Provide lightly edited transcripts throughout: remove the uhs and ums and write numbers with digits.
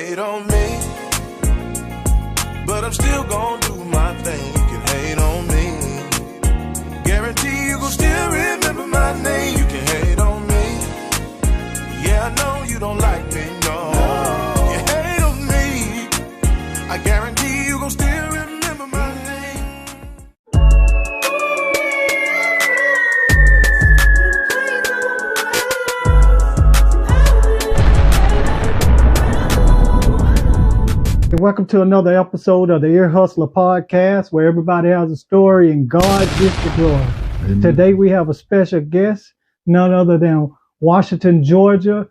hate on me, but I'm still gonna do my thing. You can hate on me, guarantee you gon' still remember my name. You can hate on me, yeah, I know you don't like me, no. You hate on me, I guarantee you gon' still remember my name. Welcome to another episode of the Ear Hustler Podcast, where everybody has a story and God gets the glory. Amen. Today we have a special guest, none other than Washington, Georgia,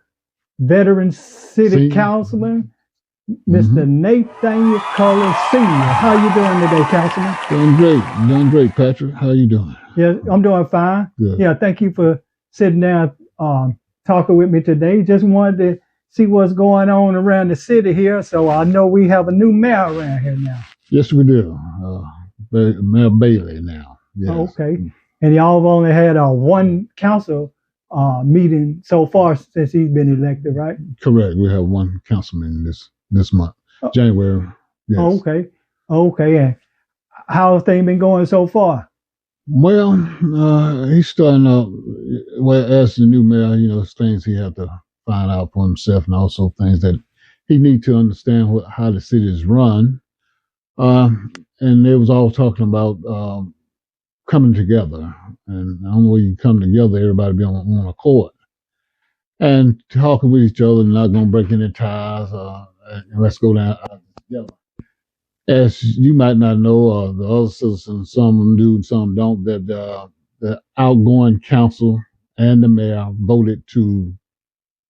veteran City Councilman, Mr. Nathaniel Cullars Sr. How you doing today, Councilman? Doing great, Patrick. How you doing? Yeah, I'm doing fine. Good. Yeah, thank you for sitting down, talking with me today. Just wanted to see what's going on around the city here. So I know we have a new mayor around here now. Yes, we do. Mayor Bailey now. Yes. Oh, okay. And y'all have only had one council meeting so far since he's been elected, right? Correct. We have one councilman this month, January. Yes. Oh, okay. Okay. And how have things been going so far? Well, he's starting out, well, as the new mayor, there's things he had to find out for himself, and also things that he needs to understand how the city is run. And they was all talking about coming together, and the only way you come together, everybody be on accord and talking with each other, and not gonna break any ties. And let's go down together. As you might not know, the other citizens, some of them do and some don't, that the outgoing council and the mayor voted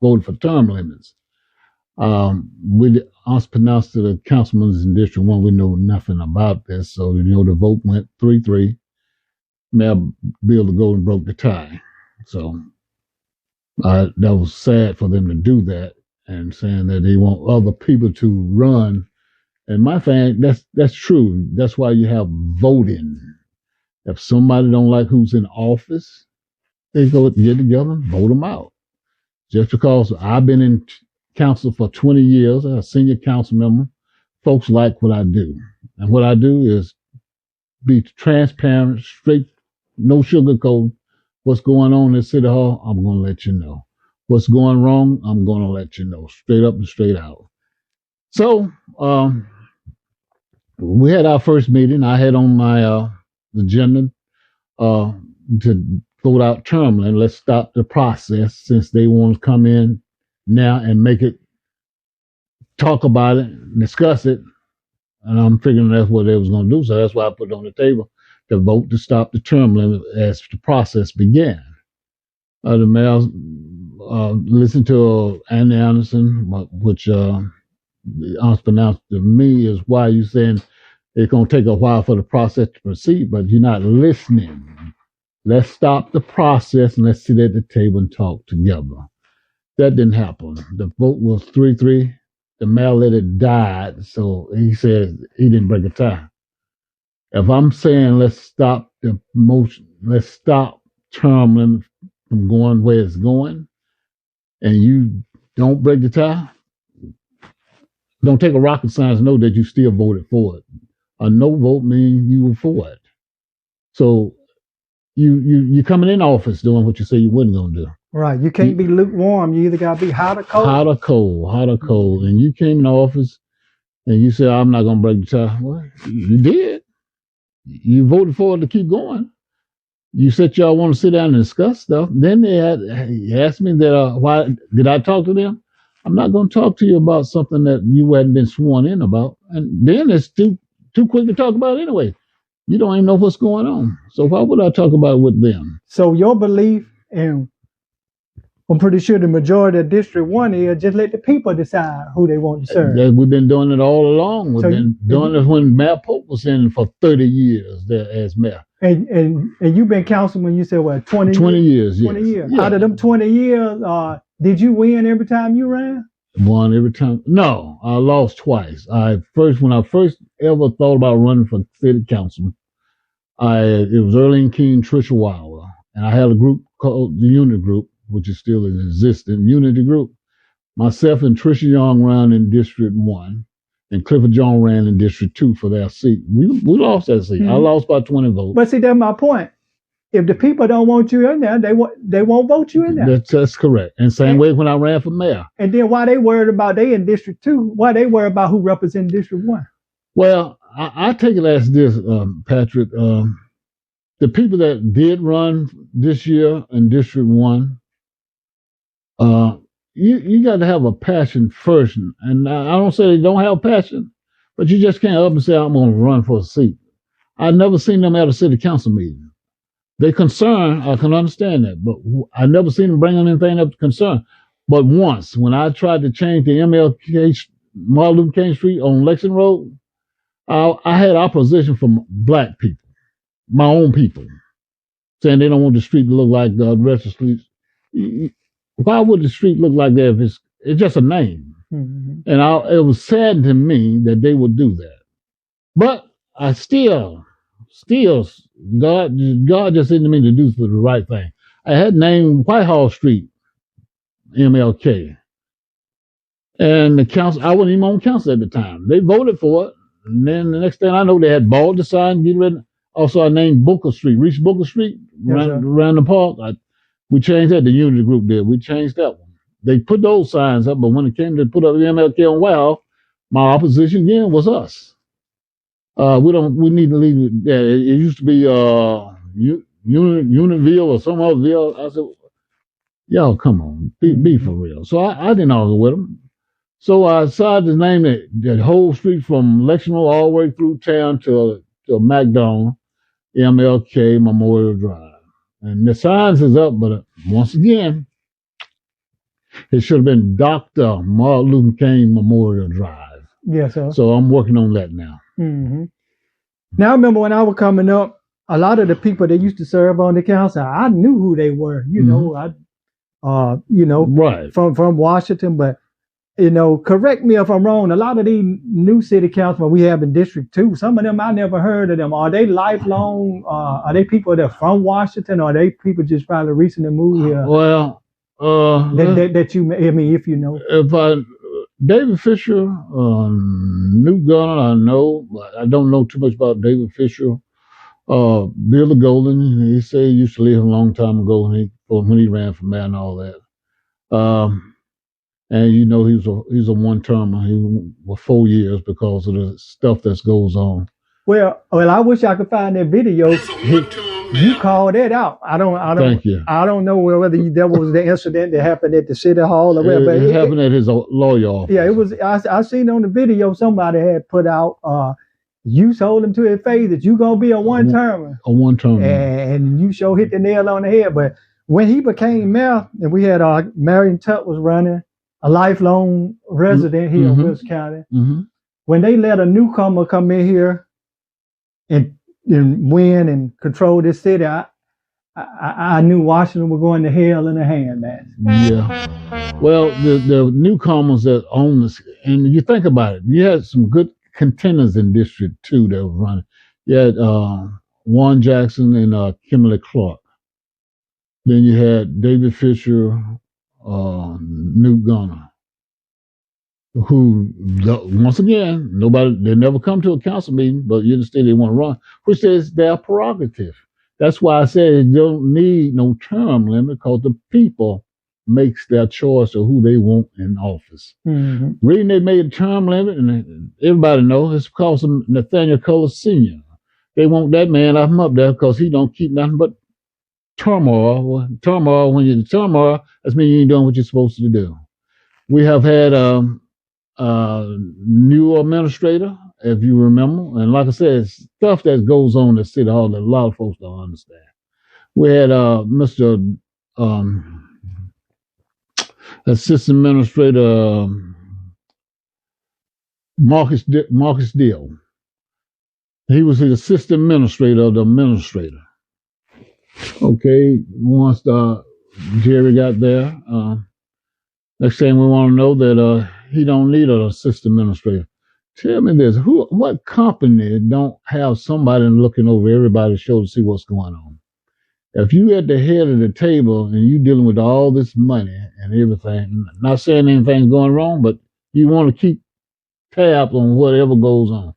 for term limits. Unbeknownst to the councilmen in District 1, we know nothing about this. So, the vote went 3-3. Mayor Bill the Golden broke the tie. So, that was sad for them to do that, and saying that they want other people to run. And my thing, that's true. That's why you have voting. If somebody don't like who's in office, they go get together and vote them out. Just because I've been in council for 20 years, a senior council member, folks like what I do. And what I do is be transparent, straight, no sugarcoat. What's going on in City Hall, I'm going to let you know. What's going wrong, I'm going to let you know. Straight up and straight out. So, we had our first meeting. I had on my agenda to vote out term limit. Let's stop the process, since they want to come in now and make it, talk about it, discuss it. And I'm figuring that's what they was going to do. So that's why I put it on the table to vote to stop the term limit as the process began. The mayor listened to Andy Anderson, which unbeknownst to me is why you saying it's going to take a while for the process to proceed, but you're not listening. Let's stop the process and let's sit at the table and talk together. That didn't happen. The vote was 3-3. The mayor let it die, so he said he didn't break a tie. If I'm saying let's stop the motion, let's stop term limit from going where it's going, and you don't break the tie, don't take a rocket science to know that you still voted for it. A no vote means you were for it. So you coming in office doing what you say you wasn't gonna do. Right. You can't be lukewarm. You either gotta be hot or cold. Hot or cold. And you came in office and you said, I'm not gonna break the tie. Well, you did. You voted for it to keep going. You said y'all want to sit down and discuss stuff. Then he asked me that why did I talk to them? I'm not gonna talk to you about something that you hadn't been sworn in about. And then it's too quick to talk about anyway. You don't even know what's going on. So why would I talk about it with them? So your belief, and I'm pretty sure the majority of District 1 is just let the people decide who they want to serve. We've been doing it all along. We've been doing it when Mayor Pope was in for 30 years there as mayor. And you've been councilman, you said what, 20 years? 20 yes. years. Yeah. Out of them 20 years, did you win every time you ran? Won every time. No, I lost twice. When I first ever thought about running for city council, it was Earlene King, Trisha Wilder, and I had a group called the Unity Group, which is still in existence, Unity Group. Myself and Tricia Young ran in District 1, and Clifford John ran in District 2 for their seat. We lost that seat. I lost by 20 votes. But see, that's my point. If the people don't want you in there, they won't vote you in there. That's correct. And same way when I ran for mayor. And then why they worried about they in District 2? Why they worried about who represents District 1? Well, I take it as this, Patrick. The people that did run this year in District 1, you got to have a passion first. And I don't say they don't have passion, but you just can't up and say, I'm going to run for a seat. I've never seen them at a city council meeting. They concerned, I can understand that, but I never seen them bring anything up to concern. But once, when I tried to change the Martin Luther King Street on Lexington Road, I had opposition from black people, my own people, saying they don't want the street to look like the rest of the streets. Why would the street look like that if it's just a name? Mm-hmm. And it was sad to me that they would do that. But I still, God just seemed to me to do the right thing. I had named Whitehall Street MLK. And the council, I wasn't even on council at the time. They voted for it. And then the next thing I know, they had bought the sign, get rid of it. Also, I named Booker Street, Reach Booker Street, around the park. We changed that. The Unity Group did. We changed that one. They put those signs up, but when it came to put up the MLK on Whitehall, my opposition again was us. We need to leave it. Yeah, it used to be Unitville or some other ville. I said, y'all, come on, be for real. So I didn't argue with them. So I decided to name that whole street from Lexington all the way through town to McDonald, MLK Memorial Drive. And the signs is up, but once again, it should have been Dr. Martin Luther King Memorial Drive. Yes, sir. So I'm working on that now. Mm-hmm. Now, I remember when I was coming up, a lot of the people that used to serve on the council, I knew who they were. Right. From Washington. But correct me if I'm wrong. A lot of these new city councilmen we have in District 2, some of them I never heard of them. Are they lifelong? Are they people that are from Washington, or are they people just probably recently moved here? Well, that you, I mean, if you know. David Fisher, New Gunner, I know, but I don't know too much about David Fisher. Bill Golden, he said he used to live a long time ago when he ran for mayor and all that. And he's a one-termer. He was 4 years because of the stuff that goes on. Well, I wish I could find that video. You called that out. Thank you. I don't know whether that was the incident that happened at the city hall or whatever. It happened at his lawyer office. Yeah, it was. I seen on the video somebody had put out. You told him to his face that you gonna be a one-termer. A one-termer. And you sure hit the nail on the head. But when he became mayor, and we had Marion Tutt was running, a lifelong resident here in Wilkes County. Mm-hmm. When they let a newcomer come in here and win and control this city, I knew Washington was going to hell in a handbasket. Yeah. Well, the newcomers that own this, and you think about it, you had some good contenders in District 2 that were running. You had Warren Jackson and Kimberly Clark. Then you had David Fisher, Newt Gunner, who, once again, they never come to a council meeting, but you understand they want to run, which is their prerogative. That's why I said you don't need no term limit, because the people makes their choice of who they want in office. Mm-hmm. The reason they made a term limit, and everybody knows, it's because of Nathaniel Cullars Sr. They want that man up there because he don't keep nothing but turmoil. When you're in turmoil, that means you ain't doing what you're supposed to do. We have had new administrator, if you remember, and like I said, stuff that goes on at City Hall that a lot of folks don't understand. We had Mr. Assistant Administrator Marcus Deal. He was the assistant administrator of the administrator. Okay, once Jerry got there, next thing we want to know that he don't need an assistant administrator. Tell me this: what company don't have somebody looking over everybody's shoulder to see what's going on? If you at the head of the table and you dealing with all this money and everything, not saying anything's going wrong, but you want to keep tabs on whatever goes on.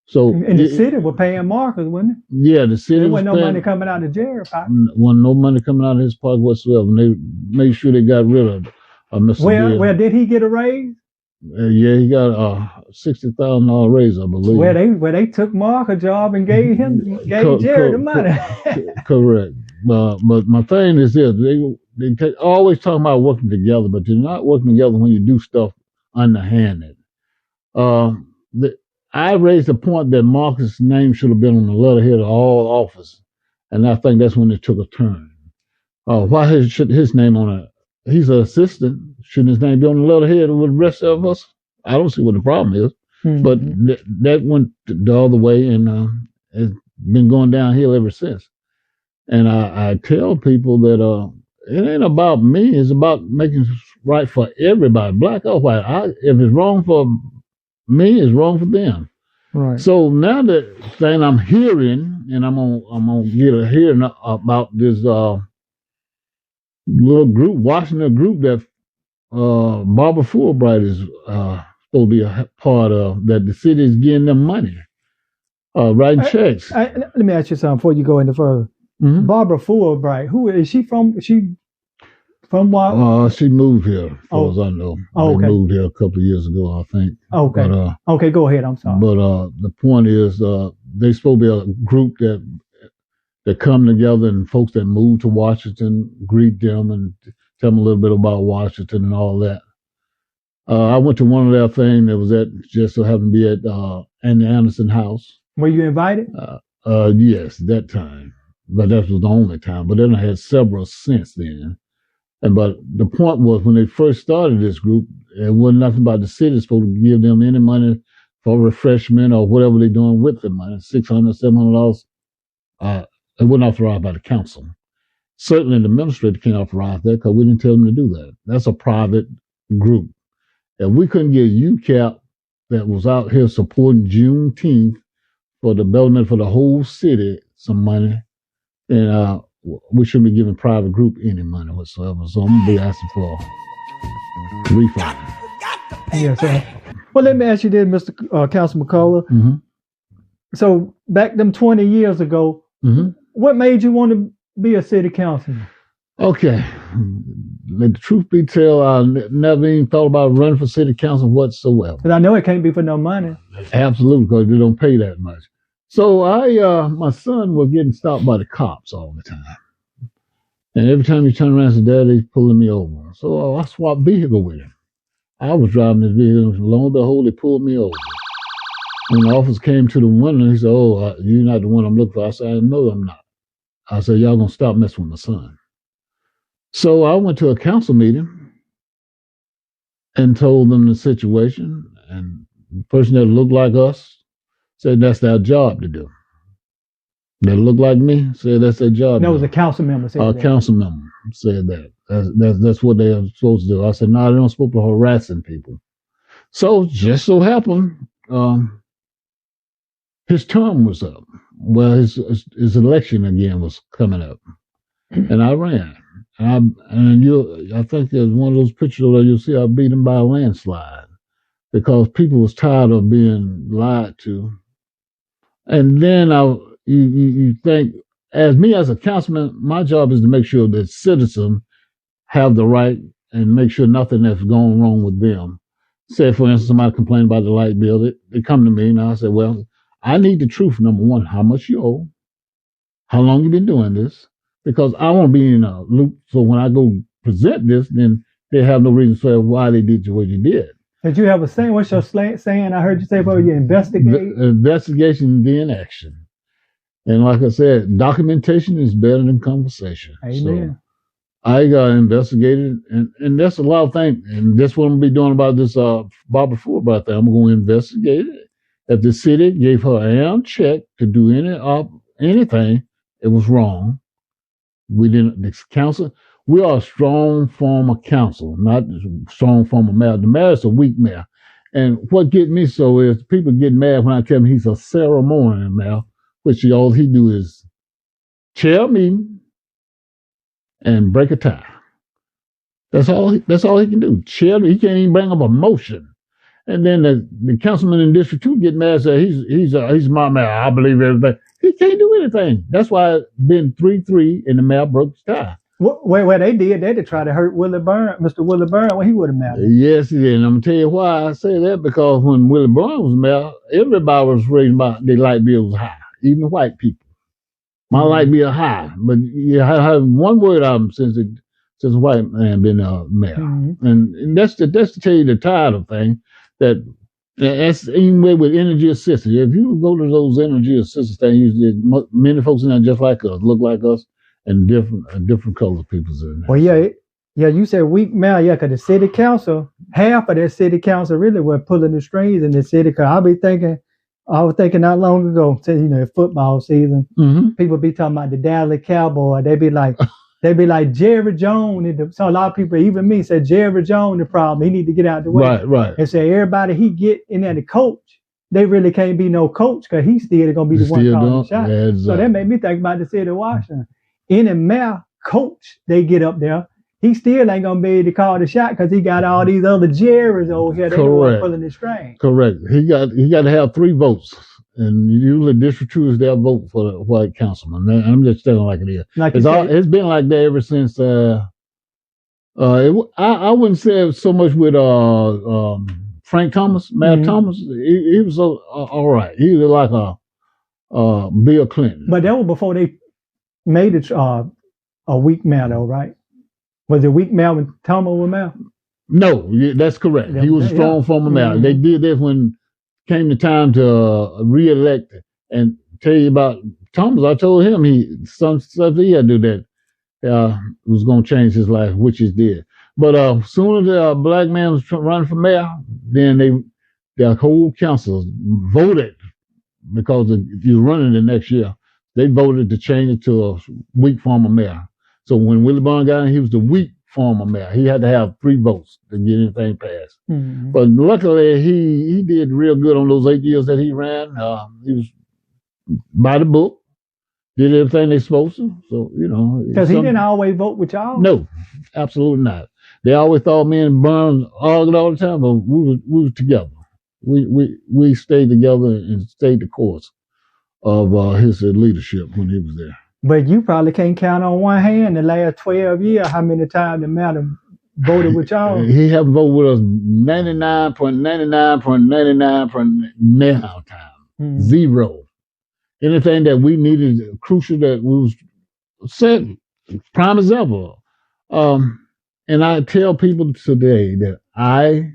So and the city were paying Marcus, wasn't it? Yeah, the city. There wasn't no money coming out of Jerry's pocket. Wasn't no money coming out of his pocket whatsoever. And they made sure they got rid of Mr. Well, did he get a raise? Yeah, he got a $60,000 raise, I believe. Where they took Mark a job and gave Jerry the money. Correct. But my thing is this: they always talking about working together, but they're not working together when you do stuff underhanded. I raised the point that Marcus' name should have been on the letterhead of all office, and I think that's when it took a turn. Why should his name on it? He's an assistant. Shouldn't his name be on the letterhead with the rest of us? I don't see what the problem is. Mm-hmm. But that went the other way, and it's been going downhill ever since. And I tell people that it ain't about me. It's about making right for everybody, black or white. If it's wrong for me, it's wrong for them. Right. So now the thing I'm hearing, and I'm gonna get a hearing about this little group, Washington group that Barbara Fbite is supposed to be a part of, that the city is getting them money, writing checks. Let me ask you something before you go any further. Mm-hmm. Barbara Fbite, who is she from? She from what? She moved here, as far as I know. Okay. They moved here a couple of years ago, I think. Okay. But, okay, go ahead. I'm sorry. But the point is, they're supposed to be a group that come together, and folks that move to Washington greet them and tell them a little bit about Washington and all that. I went to one of their things that was just so happened to be at Andy Anderson house. Were you invited? Yes, that time. But that was the only time. But then I had several since then. But the point was, when they first started this group, it wasn't nothing about the city supposed to give them any money for refreshment or whatever they're doing with the money, $600, $700. It wasn't authorized by the council. Certainly the administrator can't authorize that because we didn't tell them to do that. That's a private group. If we couldn't get UCAP that was out here supporting Juneteenth for the development for the whole city some money, then we shouldn't be giving private group any money whatsoever. So I'm going to be asking for a refund. Yes, sir. Well, let me ask you this, Mr. Councilman Cullars. Mm-hmm. So back them 20 years ago, mm-hmm. What made you want to be a city councilman? Okay. Let the truth be told, I never even thought about running for city council whatsoever. Because I know it can't be for no money. Absolutely, because they don't pay that much. So my son was getting stopped by the cops all the time. And every time he turned around and said, Dad, he's pulling me over. So I swapped vehicle with him. I was driving this vehicle, and lo and behold, they pulled me over. When the officer came to the window, he said, you're not the one I'm looking for. I said, no, I'm not. I said, y'all gonna stop messing with my son. So I went to a council meeting and told them the situation. And the person that looked like us said that's their job to do. That looked like me said that's their job. That was a council member said that. A council member said that. That's what they are supposed to do. I said, no, they're not supposed to be harassing people. So just so happened, his term was up. Well, his election again was coming up, and I ran. I think there's one of those pictures that you'll see I beat him by a landslide because people was tired of being lied to. And then you think, as me as a councilman, my job is to make sure that citizens have the right and make sure nothing that's going wrong with them. Say, for instance, somebody complained about the light bill. They come to me and I say, well, I need the truth. Number one, how much you owe, how long you been doing this, because I want to be in a loop. So when I go present this, then they have no reason to say why they did what you did. Did you have a saying? What's your saying? I heard you say about you investigate. Investigation, then action. And like I said, documentation is better than conversation. Amen. So I got investigated, and that's a lot of things. And that's what I'm going to be doing about this Barbara Fbite thing. I'm going to investigate it. If the city gave her an AM check to do anything, it was wrong. We didn't. The council. We are a strong form of council, not a strong form of mayor. The mayor is a weak mayor, and what gets me so is people get mad when I tell them he's a ceremonial mayor, which all he do is chair a meeting, and break a tie. That's all he can do. Chill. He can't even bring up a motion. And then the councilman in District 2 get mad and say, he's my mayor. I believe everything. He can't do anything. That's why it's been 3-3 and the mayor broke his tie. Well, they did try to hurt Willie Burn, Mr. Willie Burn, when he would have mattered. Yes, he did. And I'm going to tell you why I say that, because when Willie Burn was mayor, everybody was raising their light bill was high, even white people. My light bill high. But you have one word out of him since a white man been mayor. Mm-hmm. And that's to tell you the title thing. That's even way with energy assistance. If you go to those energy assistance things, many folks in there just like us, look like us, and different color people's in there. Well, yeah, you said weak mayor, yeah, because the city council, half of that city council really were pulling the strings in the city. Because I was thinking not long ago, football season, mm-hmm. People be talking about the Dallas Cowboy. They be like Jerry Jones. So a lot of people, even me, said Jerry Jones the problem. He need to get out the way. Right. And say everybody he get in there, the coach, they really can't be no coach because he's still gonna be the one calling the shot. Yeah, exactly. So that made me think about the city of Washington. Any mayor coach they get up there, he still ain't gonna be able to call the shot because he got all these other Jerrys over here. They pulling the string. Correct. He got to have 3 votes. And usually District 2 is their vote for the white councilman. I'm just telling like it is. It's been like that ever since. I wouldn't say it so much with Frank Thomas, Matt mm-hmm. Thomas. He was all right. He was like a Bill Clinton. But that was before they made it a weak mayor, though, right? Was it weak mayor when Thomas was mayor? No, that's correct. He was a strong former mayor. Mm-hmm. They did this when came the time to re-elect and tell you about Thomas. I told him some stuff he had to do that was going to change his life, which he did. But as soon as the black man was running for mayor, then the whole council voted, because if you're running the next year, they voted to change it to a weak former mayor. So when Willie Burn got in, he was the weak former mayor. He had to have 3 votes to get anything passed. Mm-hmm. But luckily, he did real good on those 8 years that he ran. He was by the book, did everything they supposed to. So, because he didn't always vote with y'all? No, absolutely not. They always thought me and Burns argued all the time, but we were together. We stayed together and stayed the course of his leadership when he was there. But you probably can't count on one hand the last 12 years how many times the mayor voted with y'all. He haven't voted with us 99.99% time. Mm-hmm. 0. Anything that we needed, crucial, that we was set, prime example. And I tell people today that I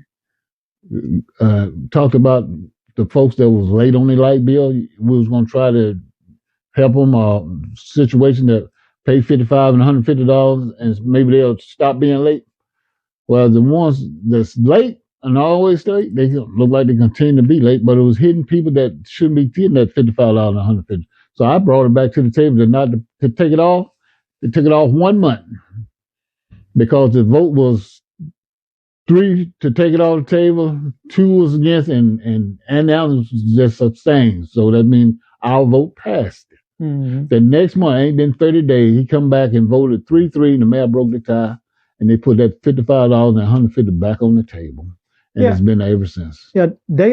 talked about the folks that was late on the light bill. We was going to try to help them, situation that pay $55 and $150, and maybe they'll stop being late. Well, the ones that's late and always late, they look like they continue to be late, but it was hidden people that shouldn't be getting that $55 and $150. So I brought it back to the table to take it off. They took it off 1 month because the vote was 3 to take it off the table, 2 was against, and now was just abstained. So that means our vote passed. Mm-hmm. The next month, ain't been 30 days, he come back and voted 3-3, and the mayor broke the tie, and they put that $55 and $150 back on the table, and it's been there ever since. Yeah,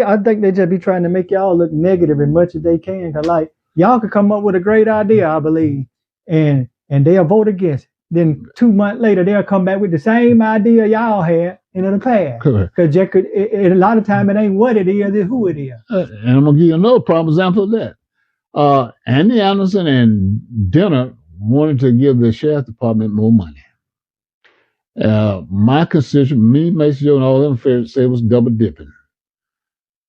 I think they just be trying to make y'all look negative as much as they can, cause like y'all could come up with a great idea, I believe, and they'll vote against it. Then 2 months later, they'll come back with the same idea y'all had, and it'll pass. Correct. Cause a lot of time it ain't what it is, it's who it is. And I'm gonna give you another prime example of that. Andy Anderson and Dinner wanted to give the sheriff's department more money. My constituent, me, Mason Joe, and all them said it was double dipping.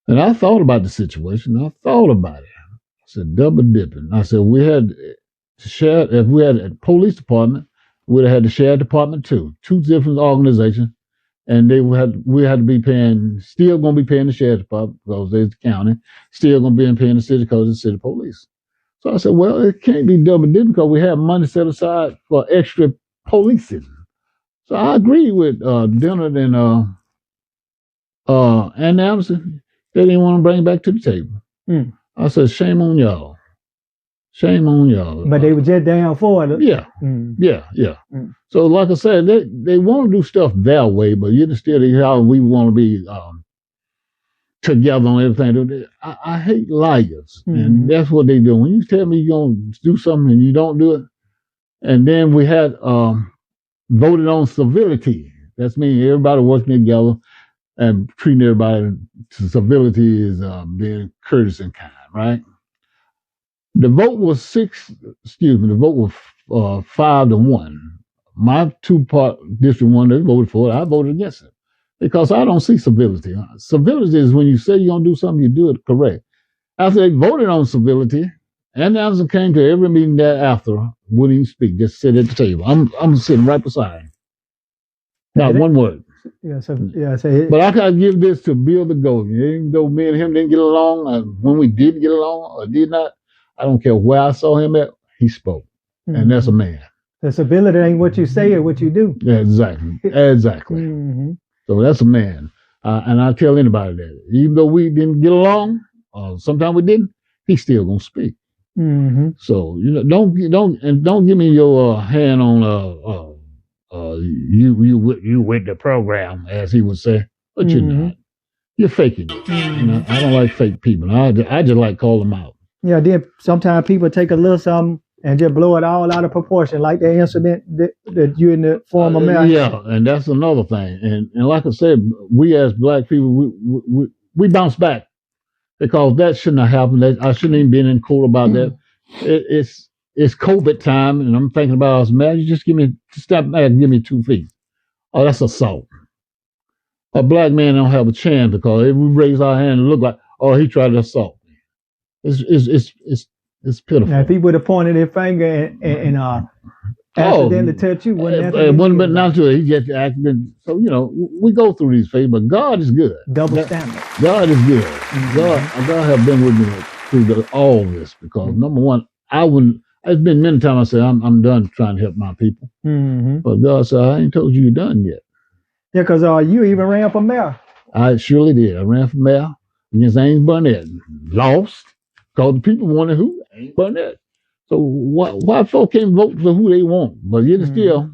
And I thought about the situation. I thought about it. I said, double dipping. I said, if we had a police department, we'd have had the sheriff department too. 2 different organizations. And we had to be still going to be paying the sheriff department because there's the county, still going to be paying the city because it's the city police. So I said, well, it can't be double dipping because we have money set aside for extra policing. So I agree with Dillard and Anderson. They didn't want to bring it back to the table. I said, shame on y'all. Shame on y'all. But they were just down for it. Yeah. Yeah. So like I said, they want to do stuff their way, but you still how we want to be together on everything. I hate liars, and that's what they do. When you tell me you're gonna do something and you don't do it, and then we had voted on civility. That's meaning everybody working together and treating everybody to civility is being courteous and kind, right? The vote was 5-1. My two-part District 1 that voted for it, I voted against it because I don't see civility. Civility is when you say you're going to do something, you do it correct. After they voted on civility, and Anderson came to every meeting thereafter, wouldn't even speak, just sit at the table. I'm sitting right beside him. Not one word. But I gotta give this to Bill the Goat. Even though me and him didn't get along, when we did get along or did not, I don't care where I saw him at, he spoke. And that's a man. The civility ain't what you say or what you do. Yeah, exactly. So that's a man. And I tell anybody that. Even though we didn't get along, sometimes we didn't, he's still gonna speak. So don't give me your hand on you with the program, as he would say, but you're not. You're faking it. I don't like fake people. I just like call them out. Yeah, then sometimes people take a little something and just blow it all out of proportion, like the incident that you in the former mayor. Yeah, and that's another thing. And like I said, we as black people, we bounce back because that shouldn't have happened. I shouldn't even been in court about that. It's COVID time, and I'm thinking about us, man, you just step back and give me 2 feet. Oh, that's assault. A black man don't have a chance because if we raise our hand and look like, oh, he tried to assault me. It's pitiful. Now, if he would have pointed his finger and accidentally touched you, wouldn't have not to it. He just accidentally. So we go through these phases, but God is good. Double standard. God is good. God have been with me through all this because number one, I wouldn't. It's been many times I said I'm done trying to help my people, but God said I ain't told you you're done yet. Yeah, because you even ran for mayor. I surely did. I ran for mayor against Ames Burnett. Lost because the people wanted who? Ames Burnett. So why folk can't vote for who they want? But yet still,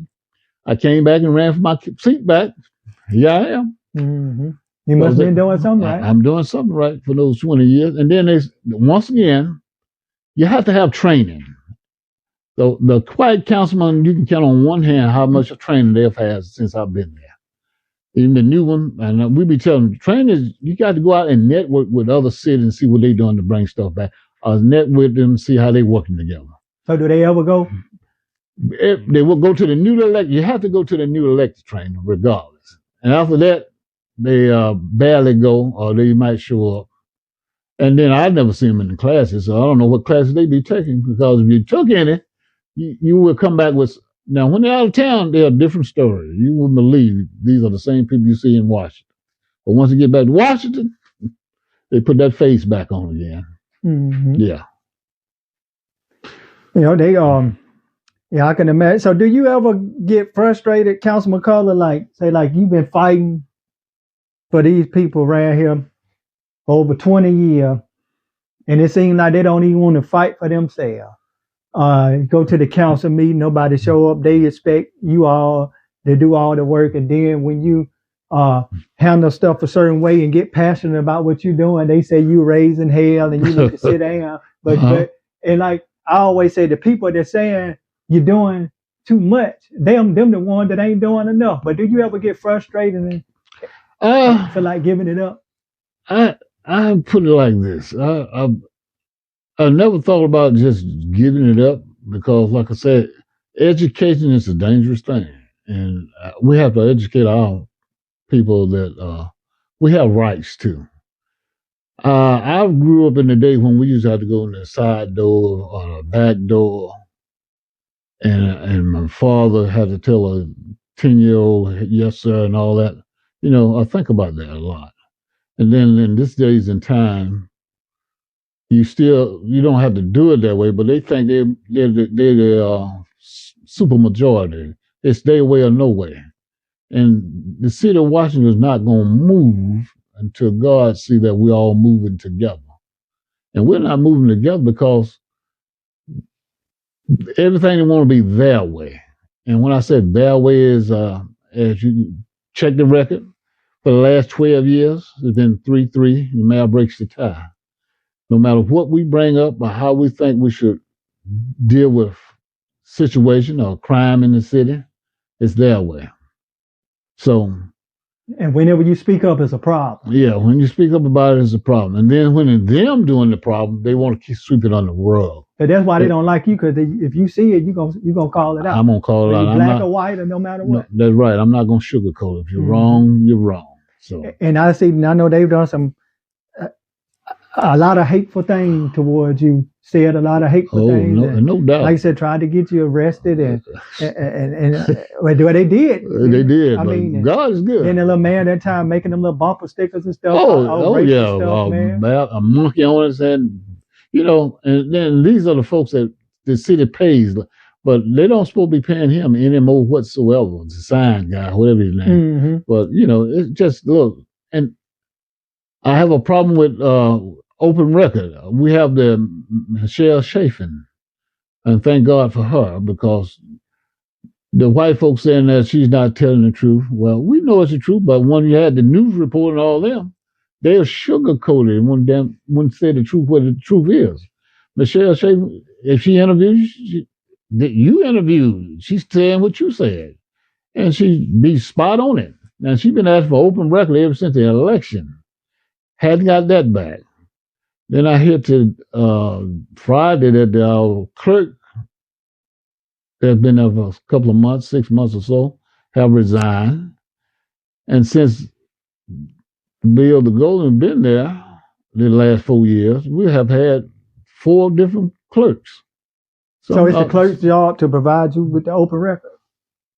I came back and ran for my seat back. Here I am. You must have been doing something right. I'm doing something right for those 20 years. And then once again, you have to have training. So the quiet councilman, you can count on one hand how much training they've had since I've been there. Even the new one, and we be telling them, training, you got to go out and network with other cities and see what they're doing to bring stuff back. Network with them, see how they're working together. So do they ever go? They will go to the new elected. You have to go to the new elected training regardless. And after that, they barely go or they might show up. And then I never see them in the classes, so I don't know what classes they be taking because if you took any, you will come back with. Now, when they're out of town, they're a different story. You wouldn't believe these are the same people you see in Washington. But once they get back to Washington, they put that face back on again. Yeah. They I can imagine. So do you ever get frustrated, Councilman Cullars, like you've been fighting for these people around here over 20 years, and it seems like they don't even want to fight for themselves. Go to the council meeting, nobody show up. They expect you all to do all the work, and then when you handle stuff a certain way and get passionate about what you're doing, they say you raising hell and you need to sit down. But like I always say, the people that saying you're doing too much, them the ones that ain't doing enough. But do you ever get frustrated and feel like giving it up? I put it like this. I never thought about just giving it up because, like I said, education is a dangerous thing. And we have to educate our people that we have rights to. I grew up in the day when we used to have to go in the side door or the back door. And my father had to tell a 10-year-old, yes, sir, and all that. I think about that a lot. And then in this days and time, you don't have to do it that way, but they think they're the super majority. It's their way or no way. And the city of Washington is not going to move until God see that we're all moving together. And we're not moving together because everything they want to be their way. And when I said their way is, as you check the record, for the last 12 years, it's been 3-3, and the mayor breaks the tie. No matter what we bring up or how we think we should deal with situation or crime in the city, it's their way. So, and whenever you speak up, it's a problem. Yeah, when you speak up about it, it's a problem. And then when it's them doing the problem, they want to keep sweep it on the rug. But that's why they don't like you, because if you see it, you're gonna call it out. I'm gonna call it out. Black or white, or no matter what. No, that's right. I'm not gonna sugarcoat it. If you're wrong, you're wrong. So, and I know they've done some a lot of hateful things towards you. Said a lot of hateful things. No doubt. Like I said, tried to get you arrested, and well, they did. They did. I mean, God is good. And the little man that time making them little bumper stickers and stuff. Oh yeah, stuff, man. A monkey on his head. You know, and then these are the folks that the city pays, but they don't supposed to be paying him any more whatsoever. The sign guy, whatever his name. Mm-hmm. But you know, it's just look, and I have a problem with open record. We have the Michelle Chafin, and thank God for her, because the white folks saying that she's not telling the truth. Well, we know it's the truth, but when you had the news report and all them, they're sugarcoated and wouldn't say the truth, what the truth is. Michelle Chafin, if she interviews, you interviewed, she's saying what you said, and she be spot on it. Now, she's been asking for open record ever since the election. Hadn't got that back. Then I hear to Friday that our clerk that's been there for a couple of months, 6 months or so, have resigned. And since Bill the Golden been there the last 4 years, we have had 4 different clerks. So it's the clerk's job to provide you with the open record?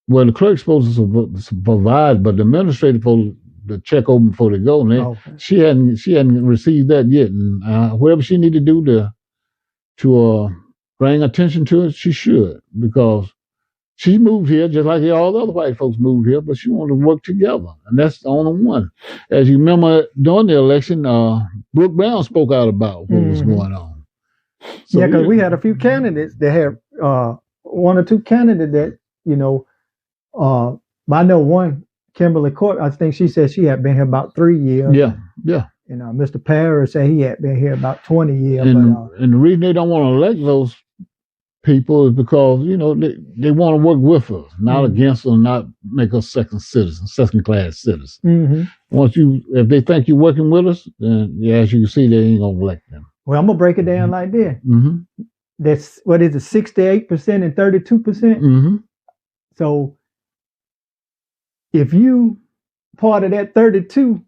Well, the clerk's supposed to provide, but the administrator supposed to check open before they go. And she hadn't received that yet. And whatever she need to do to bring attention to it, she should, because she moved here just like all the other white folks moved here, but she wanted to work together. And that's the only one. As you remember, during the election, Brooke Brown spoke out about what was going on. So, yeah, because we had a few candidates that had 1 or 2 candidates that, you know, I know one, Kimberly Court, I think she said she had been here about 3 years. Yeah. You know, Mr. Parrish said he had been here about 20 years. And the reason they don't want to elect those people is because, you know, they want to work with us, not against us, not make us second class citizens. Mm-hmm. If they think you're working with us, then as you can see, they ain't gonna elect them. Well, I'm gonna break it down like this. Mm-hmm. That's what is it, 68% and 32%? Mm-hmm. So if you part of that 32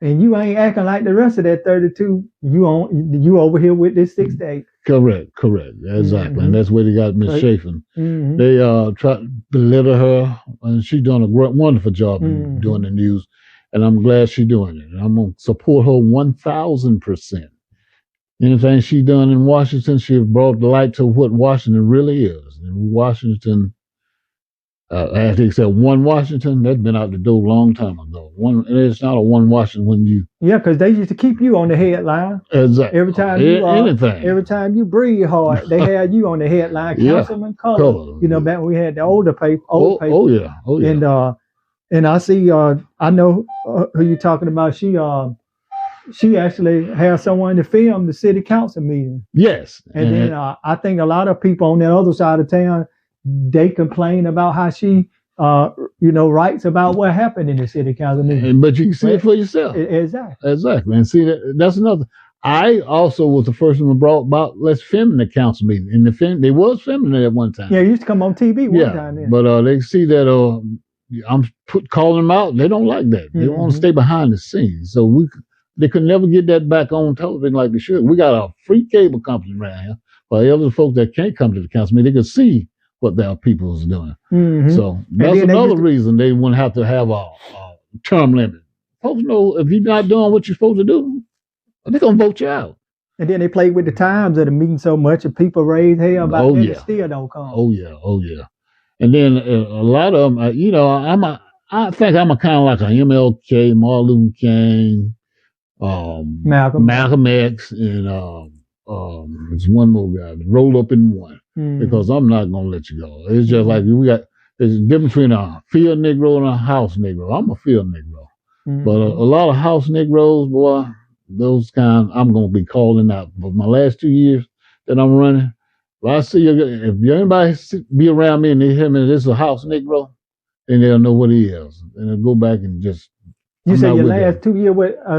and you ain't acting like the rest of that 32, you over here with this 68. Correct, exactly, and that's where they got Miss Chafin. Mm-hmm. They try to belittle her, and she's doing a wonderful job in doing the news, and I'm glad she's doing it. And I'm gonna support her 1,000%. Anything she's done in Washington, she brought the light to what Washington really is. And Washington, as they said, one Washington, that's been out the door a long time ago. It's not a one Washington when you... Yeah, because they used to keep you on the headline. Exactly. Every time every time you breathe hard, they had you on the headline. Councilman Cullars. You know, back when we had the older paper. Oh yeah. And I see, I know who you're talking about. She actually has someone to film the city council meeting. Yes. And then I think a lot of people on the other side of town, they complain about how she, writes about what happened in the city council meeting. But you can see it for yourself. Exactly. And see, that's another. I also was the first one who brought about let's film the council meeting. And they was filming it at one time. Yeah, it used to come on TV one time. Then. But they see that I'm calling them out. They don't like that. They want to stay behind the scenes. So they could never get that back on television like they should. We got a free cable company around here. For the other folks that can't come to the council meeting, they can see what their people is doing. Mm-hmm. So that's another reason they wouldn't have to have a term limit. Folks know if you're not doing what you're supposed to do, they're going to vote you out. And then they play with the times of the meeting so much and people raise hell about it, still don't come. Oh, yeah. And then a lot of them, I think I'm a kind of like a MLK, Martin Luther King, Malcolm X, and there's one more guy, rolled up in one. because I'm not going to let you go. It's just like there's a difference between a field Negro and a house Negro. I'm a field Negro. But a lot of house Negroes, boy, those kind, I'm going to be calling out. But my last 2 years that I'm running, well, I see if anybody be around me and they hear me, this is a house Negro, then they'll know what he is. And they'll go back and just. You said your last 2 years,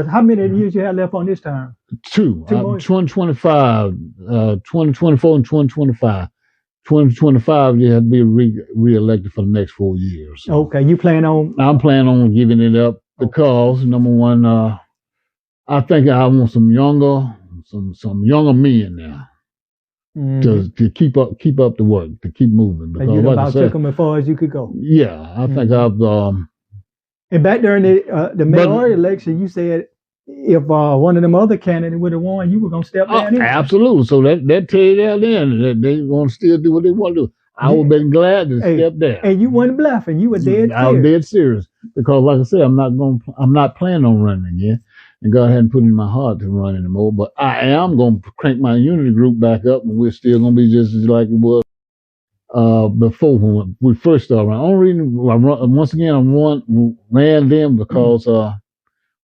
how many years you have left on this term? 2. 2025, 2024 and 2025. 2025, you have to be re-elected for the next 4 years. So. Okay, you plan on? I'm planning on giving it up because, number one, I think I want some younger men now to keep up the work, to keep moving. Because, you about took them as far as you could go. Yeah, I think I've. And back during the mayoral election, you said if one of them other candidates would have won, you were going to step down anyway. Absolutely. So that tell you that then that they want to still do what they want to do. I would have been glad to step down. And you weren't bluffing. You were dead serious. I was dead serious because, like I said, I'm not planning on running again. And God hadn't put it in my heart to run anymore. But I am going to crank my unity group back up, and we're still going to be just as like it was before when we first started. The only reason once again I ran them because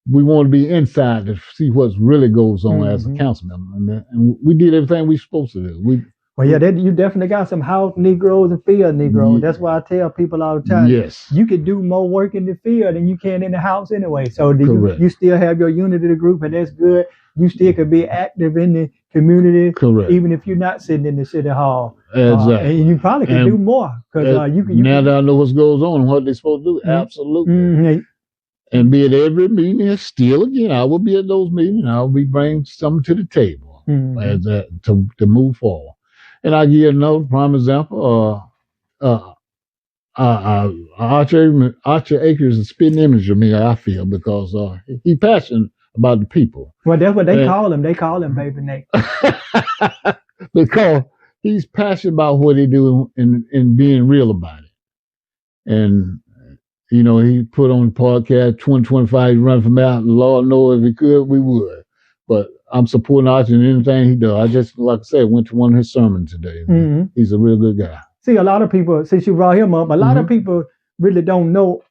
we want to be inside to see what really goes on as a councilman, and we did everything we supposed to do. You definitely got some house Negroes and field Negroes. That's why I tell people all the time. Yes, you could do more work in the field than you can in the house anyway. So you still have your unity group, and that's good. You still can be active in the community, even if you're not sitting in the city hall. Exactly, and you probably can do more because now that I know what goes on and what they're supposed to do. Absolutely. And be at every meeting, and still again, I will be at those meetings. I will be bringing something to the table to move forward. And I give you another prime example. Archer Akers is a spitting image of me, I feel, because he's passionate about the people. Well, that's what they call him. They call him Baby Nate. Because he's passionate about what he do and being real about it. And you know, he put on the podcast 2025, he's running for mayor. Lord knows if he could, we would. But I'm supporting Archie in anything he does. I just, like I said, went to one of his sermons today. He's a real good guy. See, a lot of people, since you brought him up, a lot of people really don't know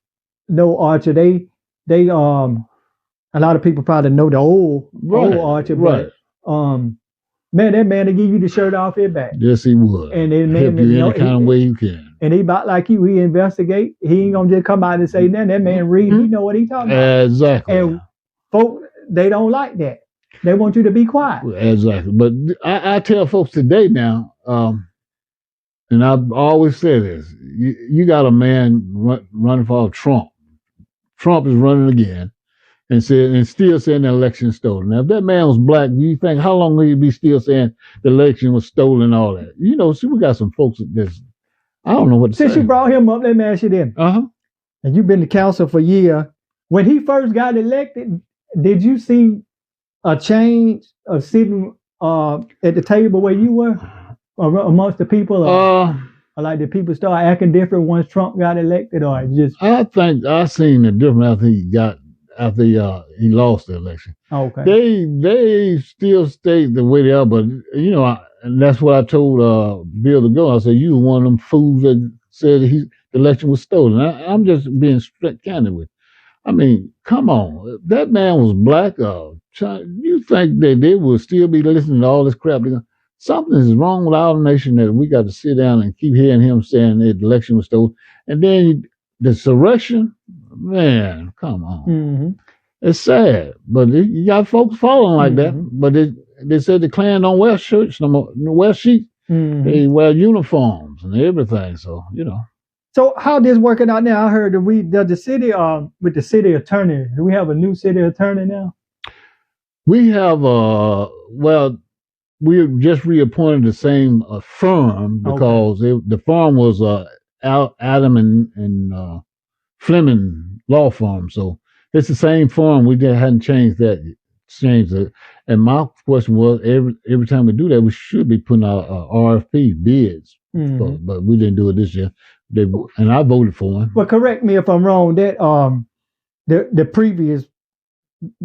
Archie. They a lot of people probably know the old Archie, but man, that man will give you the shirt off his back. Yes, he would. And then help you any kind of way you can. And he about like you, he investigate. He ain't gonna just come out and say, "That man read, he know what he talking about." Exactly. And folks, they don't like that. They want you to be quiet. Exactly. But I tell folks today now, and I've always said this: you got a man running for Trump. Trump is running again, and still saying the election is stolen. Now, if that man was black, do you think how long will he be still saying the election was stolen and all that? You know, see, we got some folks that I don't know what to say. Since you brought him up, let me ask you then. And you've been to council for a year. When he first got elected, did you see a change of sitting at the table where you were amongst the people? Or like did people start acting different once Trump got elected, or just? I think I seen the difference after he lost the election. Okay. They still stayed the way they are, but you know, and that's what I told Bill to go. I said, you were one of them fools that said the election was stolen. I'm just being straight candid with you. I mean, come on. That man was black. You think that they will still be listening to all this crap? Something is wrong with our nation that we got to sit down and keep hearing him saying that the election was stolen. And then the insurrection, man, come on. It's sad. But you got folks following like that. But they said the Klan don't wear shirts no more, wear sheets. They wear uniforms and everything. So, you know. So how this working out now? I heard that the city with the city attorney. Do we have a new city attorney now? We have we just reappointed the same firm because the firm was Adam and Fleming law firm. So it's the same firm. We just hadn't changed it. And my question was, every time we do that, we should be putting out RFP bids. But we didn't do it this year. And I voted for him. Well, correct me if I'm wrong. That the previous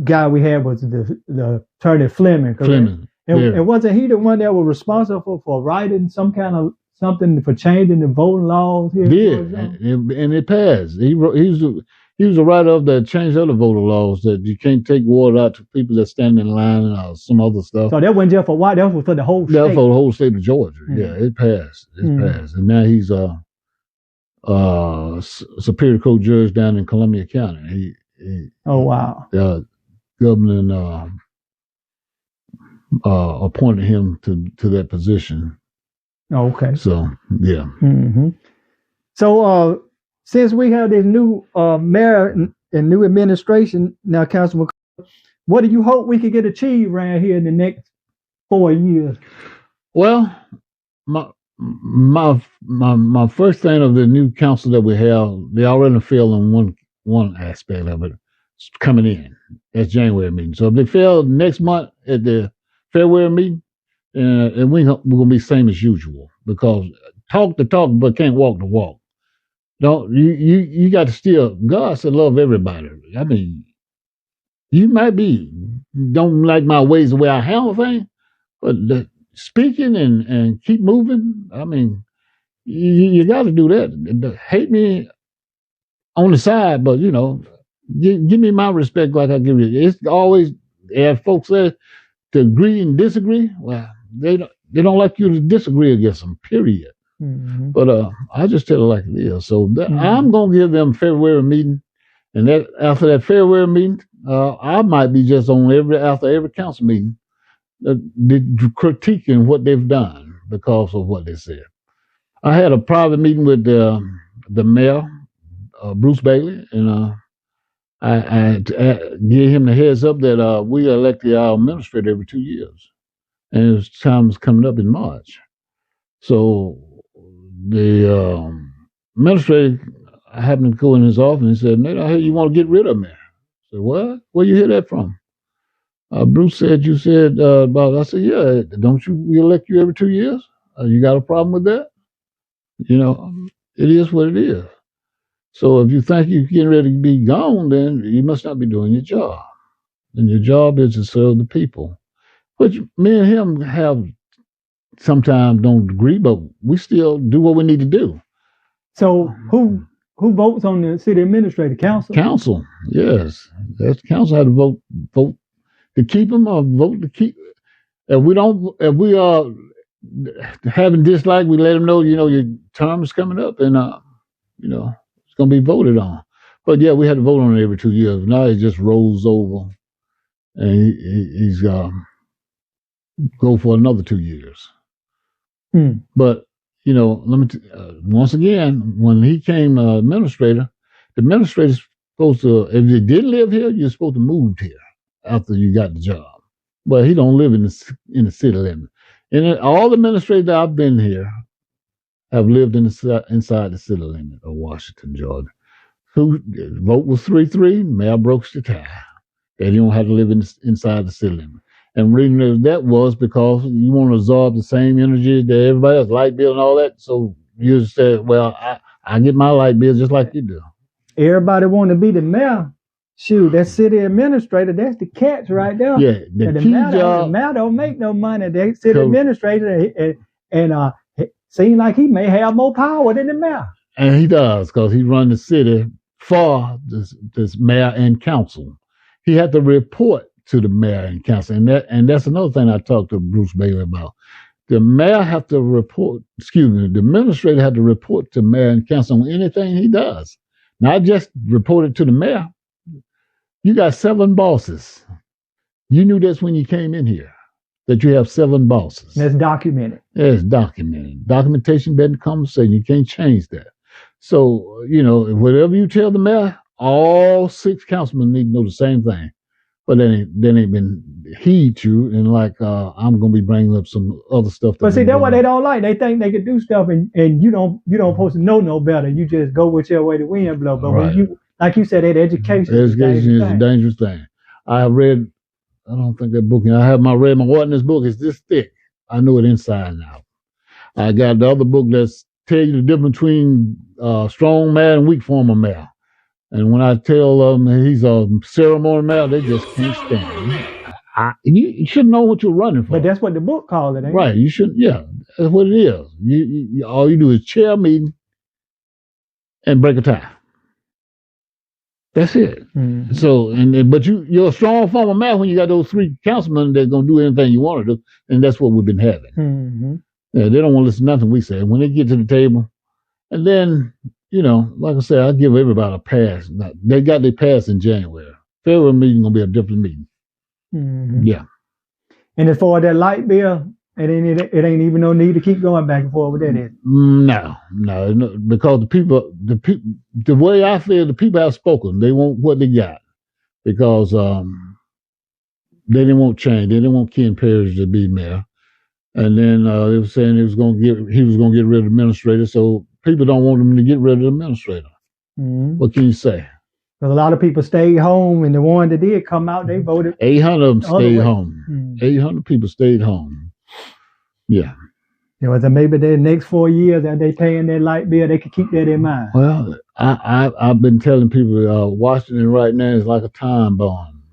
guy we had was the attorney Fleming, correct? Fleming. And wasn't he the one that was responsible for writing something for changing the voting laws here? And it passed. He was the writer of that changed other voting laws that you can't take water out to people that stand in line and some other stuff. So that wasn't just for white, that was for the whole state. That was for the whole state of Georgia. Yeah, it passed. It passed. And now he's Superior Court judge down in Columbia County. Oh wow! Governor appointed him to that position. Okay. So yeah. Mm-hmm. So since we have this new mayor and new administration now, Councilman, what do you hope we could get achieved around here in the next 4 years? Well, my first thing of the new council that we have, they already failed on one aspect of it. It's coming in. That's January meeting. So if they fail next month at the February meeting, and we're gonna be same as usual, because talk the talk but can't walk the walk. You got to still, God said love everybody. I mean, you might don't like my ways the way I handle things, but speaking and keep moving, I mean, you got to do that. Hate me on the side, but give me my respect like I give you. It's always, as folks say, to agree and disagree. Well, they don't like you to disagree against them, period. Mm-hmm. But I just tell it like it is. So I'm gonna give them February meeting, and that after that February meeting, I might be just on after every council meeting, critiquing what they've done because of what they said. I had a private meeting with the mayor, Bruce Bailey, and I gave him the heads up that we elected our administrator every 2 years, and his time is coming up in March. So the administrator happened to go in his office and said, "Nate, I hear you want to get rid of me." I said, "What? Where you hear that from?" Bruce said, "You said about." I said, "Yeah, don't we elect you every 2 years? You got a problem with that? It is what it is. So if you think you're getting ready to be gone, then you must not be doing your job. And your job is to serve the people." Which me and him have sometimes don't agree, but we still do what we need to do. So who votes on the city administrator? Council? Council, yes. That's council had to vote to keep them or vote to keep. If we are having dislike, we let them know, your term is coming up and, it's going to be voted on. But yeah, we had to vote on it every 2 years. Now it just rolls over and he's go for another 2 years. But, let me once again, when he came administrator, the administrator's supposed to, if you didn't live here, you're supposed to move here after you got the job. But he don't live in the city limit. And all the administrators that I've been here have lived inside the city limit of Washington, Georgia. Who vote was 3-3, mayor broke the tie. They don't have to live inside the city limit. And reason that was because you want to absorb the same energy that everybody else, light bill and all that. So you just said, well, I get my light bill just like you do. Everybody want to be the mayor. Shoot, that city administrator, that's the catch right there. Yeah, the key job. The mayor don't make no money. The city administrator, and seems like he may have more power than the mayor. And he does, because he run the city for this mayor and council. He had to report to the mayor and council. And that's another thing I talked to Bruce Bailey about. The mayor have to report, the administrator had to report to mayor and council on anything he does. Not just report it to the mayor. You got 7 bosses. You knew this when you came in here, that you have 7 bosses. That's documented. Yeah, it's documented. Documentation better than conversation. You can't change that. So, whatever you tell the mayor, all 6 councilmen need to know the same thing. But then ain't been heed to, and I'm gonna be bringing up some other stuff. But see, that's what they don't like. They think they can do stuff, and you don't supposed to know no better. You just go whichever way the wind blows. But when you, like you said, that education is a dangerous thing. I have read. I don't think that book. I have read my ordinance book. It's this thick. I know it inside and out. I got the other book that's tell you the difference between strong mayor and weak form of mayor. And when I tell them he's a ceremonial mayor, they just can't stand him. You should know what you're running for. But that's what the book called it, ain't right. it? You should, yeah, that's what it is. All you do is chair a meeting and break a tie. That's it. Mm-hmm. So, but you're a strong form of math when you got those 3 councilmen that's gonna do anything you want to do, and that's what we've been having. Mm-hmm. Yeah, they don't want to listen to nothing we say. When they get to the table, and then like I said, I give everybody a pass. They got their pass in January. February meeting gonna be a different meeting. Mm-hmm. Yeah. And as far as that light bill, it ain't even no need to keep going back and forth with that. No, because the way I feel, the people have spoken. They want what they got because they didn't want change. They didn't want Ken Parrish to be mayor, and then they were saying he was going to get rid of the administrator. So people don't want him to get rid of the administrator. Mm-hmm. What can you say? Because a lot of people stayed home, and the one that did come out, they voted. 800 of them stayed home. Mm-hmm. 800 people stayed home. Yeah. So maybe the next 4 years that they paying their light bill, they could keep that in mind. Well, I've been telling people Washington right now is like a time bomb.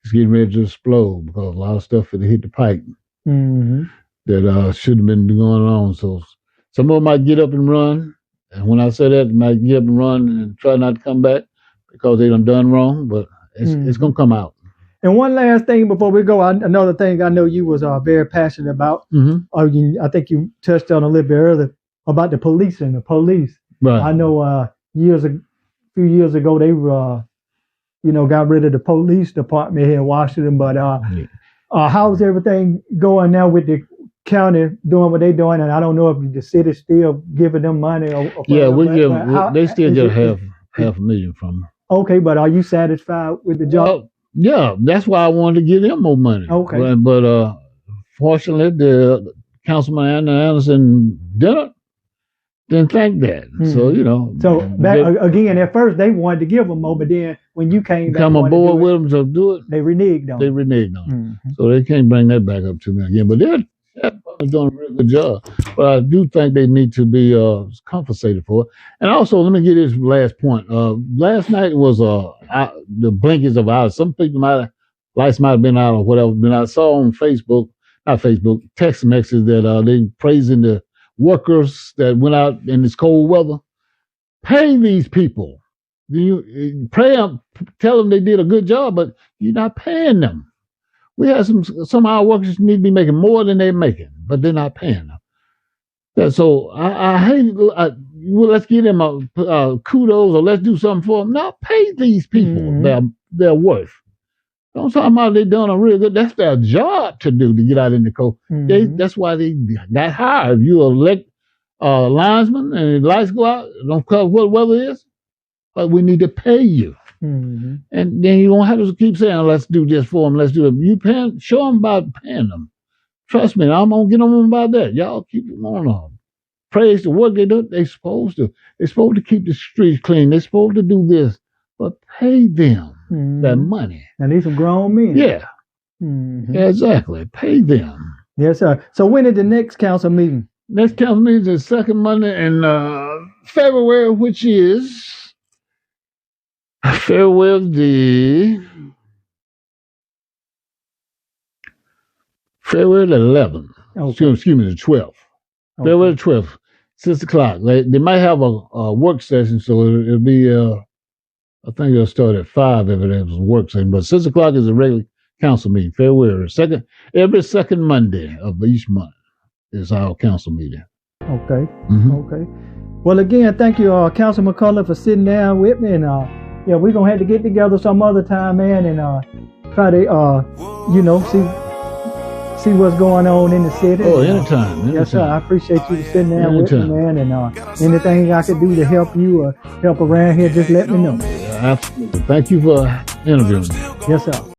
It's getting ready to explode because a lot of stuff had hit the pipe that should have been going on. So some of them might get up and run. And when I say that, they might get up and run and try not to come back because they done wrong. But it's going to come out. And one last thing before we go, another thing I know you was very passionate about. Mm-hmm. I think you touched on a little bit earlier about the police. Right. I know a few years ago they got rid of the police department here in Washington. But how's everything going now with the county doing what they're doing? And I don't know if the city's still giving them money. They still get half $500,000 from them. Okay, but are you satisfied with the job? Yeah, that's why I wanted to give them more money. Okay. But fortunately, the Councilman Anderson didn't think that. Mm-hmm. So, again, at first they wanted to give them more, but then when you came aboard with them to do it, they reneged on it. Mm-hmm. So they can't bring that back up to me again. But they're doing a really good job. But I do think they need to be compensated for it. And also, let me get this last point. Last night was the blinkers of hours. Some people lights might have been out or whatever. But I saw on text messages that they praising the workers that went out in this cold weather. Pay these people. You pay them, tell them they did a good job, but you're not paying them. We have some of our workers need to be making more than they're making, but they're not paying them. Yeah, so I hate. Let's give them a kudos or let's do something for them. Now pay these people their worth. Don't talk about they doing a real good. That's their job to do to get out in the cold. Mm-hmm. That's why they got hired. If you elect linesman and the lights go out, don't care what weather is, but we need to pay you. Mm-hmm. And then you don't have to keep saying, let's do this for them, let's do it. You show them about paying them. Trust me, I'm going to get on them about that. Y'all keep them on. Praise the work they do. They're supposed to. They're supposed to keep the streets clean. They're supposed to do this. But pay them that money. And these are grown men. Yeah. Mm-hmm. Yeah, exactly. Pay them. Yes, sir. So when is the next council meeting? Next council meeting is the second Monday in February, which is February the 11th. Okay. Excuse me, the 12th. Okay. February the 12th, 6 o'clock. They might have a work session, so it'll be, I think it'll start at 5 if it has a work session, but 6 o'clock is a regular council meeting. February 2nd, every second Monday of each month is our council meeting. Okay. Mm-hmm. Okay. Well, again, thank you, Councilman Cullars, for sitting down with me, and we're gonna have to get together some other time, man, and try to see what's going on in the city. Oh, anytime. Yes, sir. I appreciate you sitting down with me, man, and anything I could do to help you help around here, just let me know. Absolutely. Thank you for interviewing me. Yes, sir.